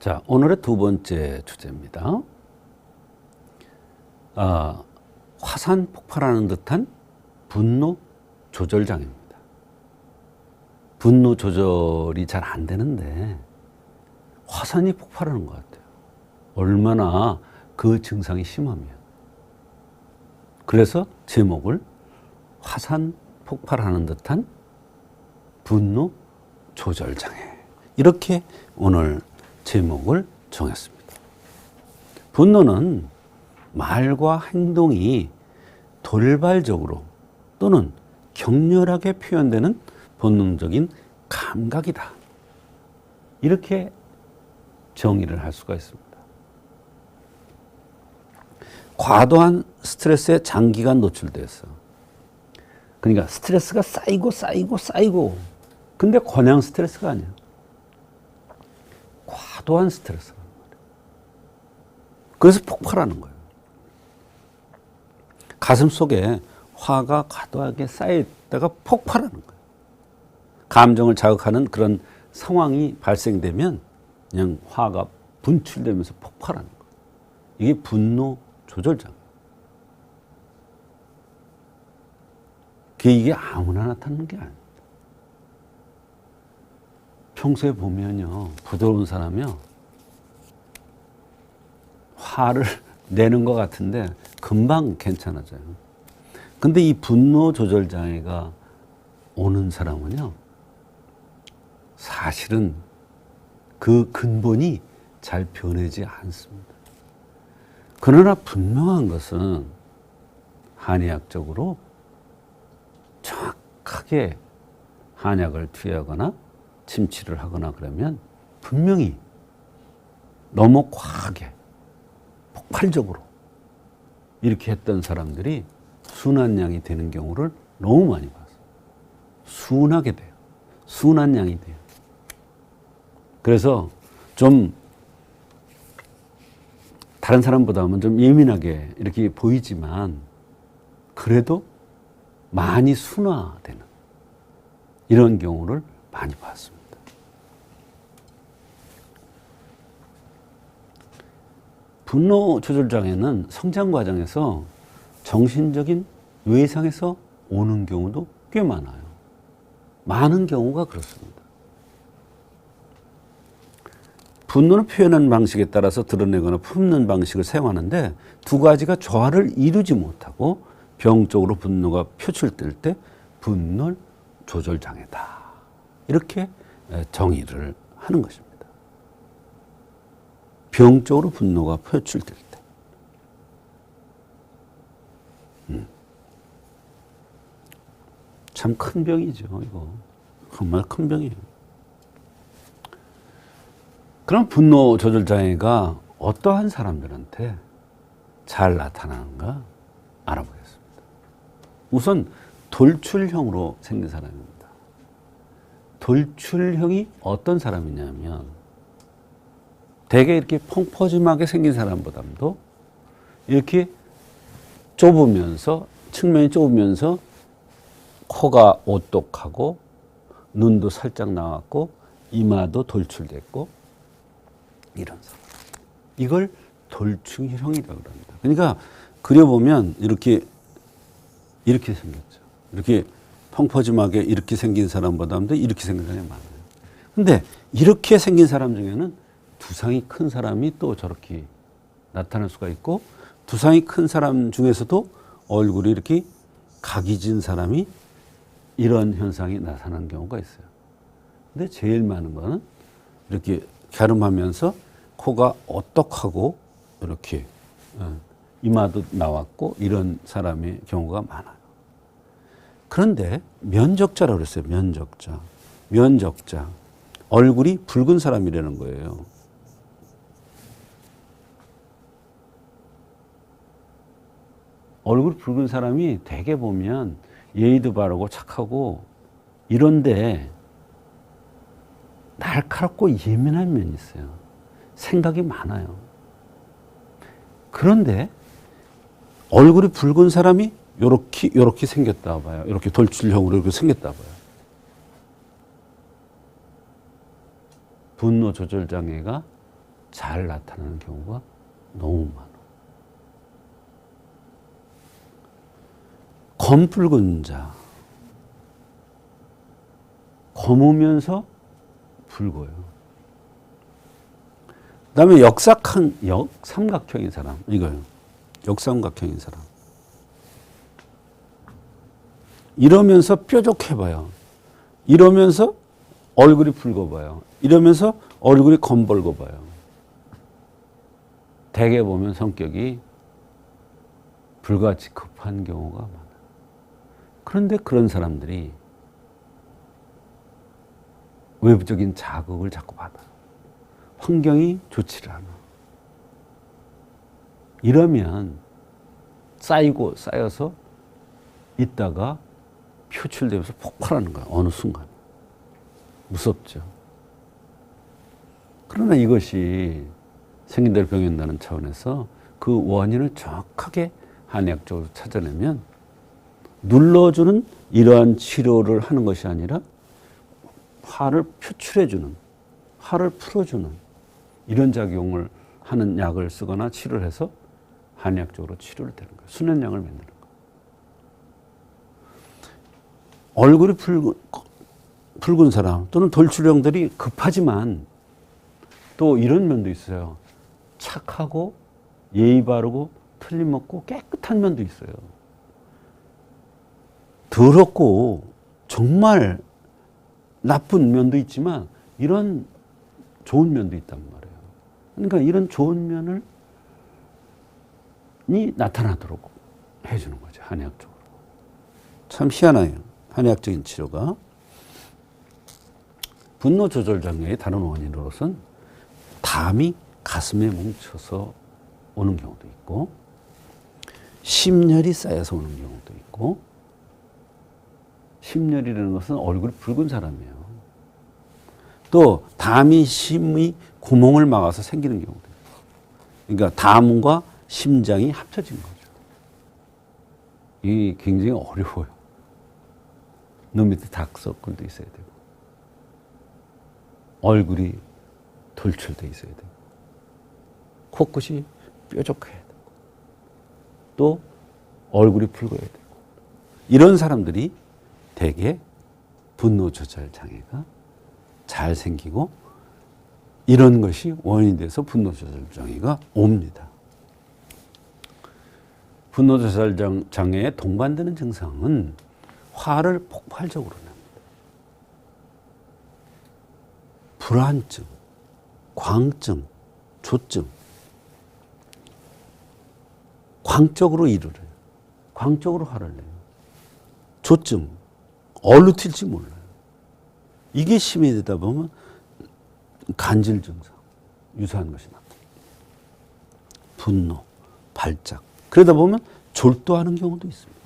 자, 오늘의 두 번째 주제입니다. 화산 폭발하는 듯한 분노 조절 장애입니다. 분노 조절이 잘 안 되는데 화산이 폭발하는 것 같아요. 얼마나 그 증상이 심하면. 그래서 제목을 화산 폭발하는 듯한 분노 조절 장애, 이렇게 오늘 제목을 정했습니다. 분노는 말과 행동이 돌발적으로 또는 격렬하게 표현되는 본능적인 감각이다, 이렇게 정의를 할 수가 있습니다. 과도한 스트레스에 장기간 노출돼서, 그러니까 스트레스가 쌓이고 근데 그냥 스트레스가 아니야. 과도한 스트레스라는 말이에요. 그래서 폭발하는 거예요. 가슴 속에 화가 과도하게 쌓여있다가 폭발하는 거예요. 감정을 자극하는 그런 상황이 발생되면 그냥 화가 분출되면서 폭발하는 거예요. 이게 분노 조절장애. 이게 아무나 나타나는 게 아닙니다. 평소에 보면요, 부드러운 사람이요, 화를 내는 것 같은데 금방 괜찮아져요. 근데 이 분노 조절 장애가 오는 사람은요, 사실은 그 근본이 잘 변하지 않습니다. 그러나 분명한 것은 한의학적으로 정확하게 한약을 투여하거나 침치를 하거나 그러면 분명히 너무 과하게 폭발적으로 이렇게 했던 사람들이 순한 양이 되는 경우를 너무 많이 봤어요. 순하게 돼요. 순한 양이 돼요. 그래서 좀 다른 사람보다는 좀 예민하게 이렇게 보이지만 그래도 많이 순화되는 이런 경우를 많이 봤습니다. 분노 조절 장애는 성장 과정에서 정신적인 외상에서 오는 경우도 꽤 많아요. 많은 경우가 그렇습니다. 분노를 표현하는 방식에 따라서 드러내거나 품는 방식을 사용하는데 두 가지가 조화를 이루지 못하고 병적으로 분노가 표출될 때 분노 조절 장애다, 이렇게 정의를 하는 것입니다. 병적으로 분노가 표출될 때. 참 큰 병이죠, 이거. 정말 큰 병이에요. 그럼 분노 조절 장애가 어떠한 사람들한테 잘 나타나는가 알아보겠습니다. 우선 돌출형으로 생긴 사람입니다. 돌출형이 어떤 사람이냐면 되게 이렇게 펑퍼짐하게 생긴 사람보다도 이렇게 좁으면서, 측면이 좁으면서 코가 오똑하고 눈도 살짝 나왔고 이마도 돌출됐고 이런 사람, 이걸 돌출형이라고 합니다. 그러니까 그려보면 이렇게 생겼죠. 이렇게 펑퍼짐하게 이렇게 생긴 사람보다도 이렇게 생긴 사람이 많아요. 근데 이렇게 생긴 사람 중에는 두상이 큰 사람이 또 저렇게 나타날 수가 있고, 두상이 큰 사람 중에서도 얼굴이 이렇게 각이 진 사람이 이런 현상이 나타나는 경우가 있어요. 근데 제일 많은 거는 이렇게 갸름하면서 코가 오똑하고 이렇게 이마도 나왔고 이런 사람의 경우가 많아요. 그런데 면적자라고 그랬어요. 면적자. 얼굴이 붉은 사람이라는 거예요. 얼굴이 붉은 사람이 되게 보면 예의도 바르고 착하고 이런데 날카롭고 예민한 면이 있어요. 생각이 많아요. 그런데 얼굴이 붉은 사람이 요렇게 생겼다 봐요. 이렇게 돌출형으로 이렇게 생겼다 봐요. 분노 조절 장애가 잘 나타나는 경우가 너무 많아. 검붉은 자, 검으면서 붉어요. 그 다음에 역삼각형인 사람, 이거요. 역삼각형인 사람. 이러면서 뾰족해봐요. 이러면서 얼굴이 붉어봐요. 이러면서 얼굴이 검붉어봐요. 대개 보면 성격이 불같이 급한 경우가 많아요. 그런데 그런 사람들이 외부적인 자극을 자꾸 받아. 환경이 좋지를 않아. 이러면 쌓여서 있다가 표출되면서 폭발하는 거야. 어느 순간. 무섭죠. 그러나 이것이 생긴 대로 병연다는 차원에서 그 원인을 정확하게 한의학적으로 찾아내면 눌러주는 이러한 치료를 하는 것이 아니라 화를 표출해주는, 화를 풀어주는 이런 작용을 하는 약을 쓰거나 치료를 해서 한의학적으로 치료를 되는 거예요. 순환약을 만드는 거예요. 얼굴이 붉은 사람 또는 돌출형들이 급하지만 또 이런 면도 있어요. 착하고 예의 바르고 틀림없고 깨끗한 면도 있어요. 더럽고 정말 나쁜 면도 있지만 이런 좋은 면도 있단 말이에요. 그러니까 이런 좋은 면을 나타나도록 해주는 거죠. 한의학적으로. 참 희한해요. 한의학적인 치료가. 분노 조절 장애의 다른 원인으로서는 담이 가슴에 뭉쳐서 오는 경우도 있고, 심열이 쌓여서 오는 경우도 있고, 심열이라는 것은 얼굴이 붉은 사람이에요. 또 담이 심의 구멍을 막아서 생기는 경우도 있고, 그러니까 담과 심장이 합쳐진 거죠. 이게 굉장히 어려워요. 눈 밑에 다크서클도 있어야 되고, 얼굴이 돌출돼 있어야 되고, 코끝이 뾰족해야 되고, 또 얼굴이 붉어야 되고, 이런 사람들이 대개 분노 조절 장애가 잘 생기고 이런 것이 원인이 돼서 분노 조절 장애가 옵니다. 분노 조절 장애에 동반되는 증상은 화를 폭발적으로 냅니다. 불안증, 광증, 조증, 광적으로 일을 해요. 광적으로 화를 내요. 조증, 어디로 튈지 몰라요. 이게 심해지다 보면 간질 증상, 유사한 것이 나타나요. 분노, 발작. 그러다 보면 졸도하는 경우도 있습니다.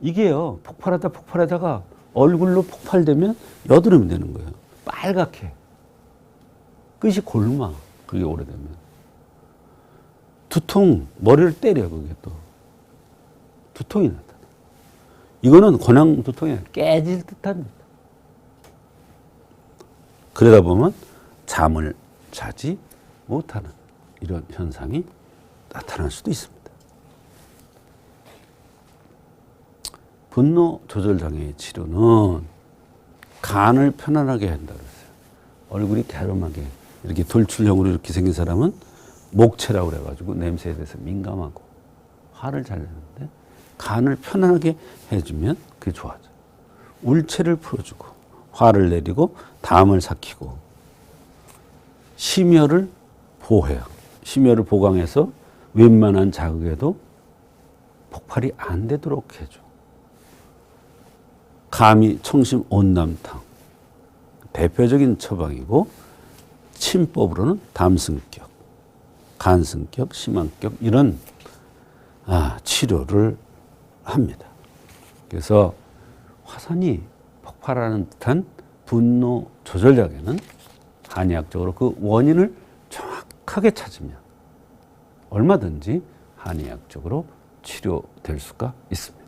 이게요, 폭발하다가 얼굴로 폭발되면 여드름이 되는 거예요. 빨갛게. 끝이 골마, 그게 오래되면. 두통, 머리를 때려, 그게 또. 두통이 나타나. 이거는 곤양 두통이 아니라 깨질 듯합니다. 그러다 보면 잠을 자지 못하는 이런 현상이 나타날 수도 있습니다. 분노 조절 장애의 치료는 간을 편안하게 한다고 했어요. 얼굴이 갸름하게 이렇게 돌출형으로 이렇게 생긴 사람은 목체라고 그래가지고 냄새에 대해서 민감하고 화를 잘 내는데, 간을 편안하게 해주면 그게 좋아져. 울체를 풀어주고 화를 내리고 담을 삭히고 심혈을 보호해요. 심혈을 보강해서 웬만한 자극에도 폭발이 안 되도록 해줘. 감이 청심 온남탕 대표적인 처방이고, 침법으로는 담승격, 간승격, 심한격 이런 치료를 합니다. 그래서 화산이 폭발하는 듯한 분노 조절 장애는 한의학적으로 그 원인을 정확하게 찾으면 얼마든지 한의학적으로 치료될 수가 있습니다.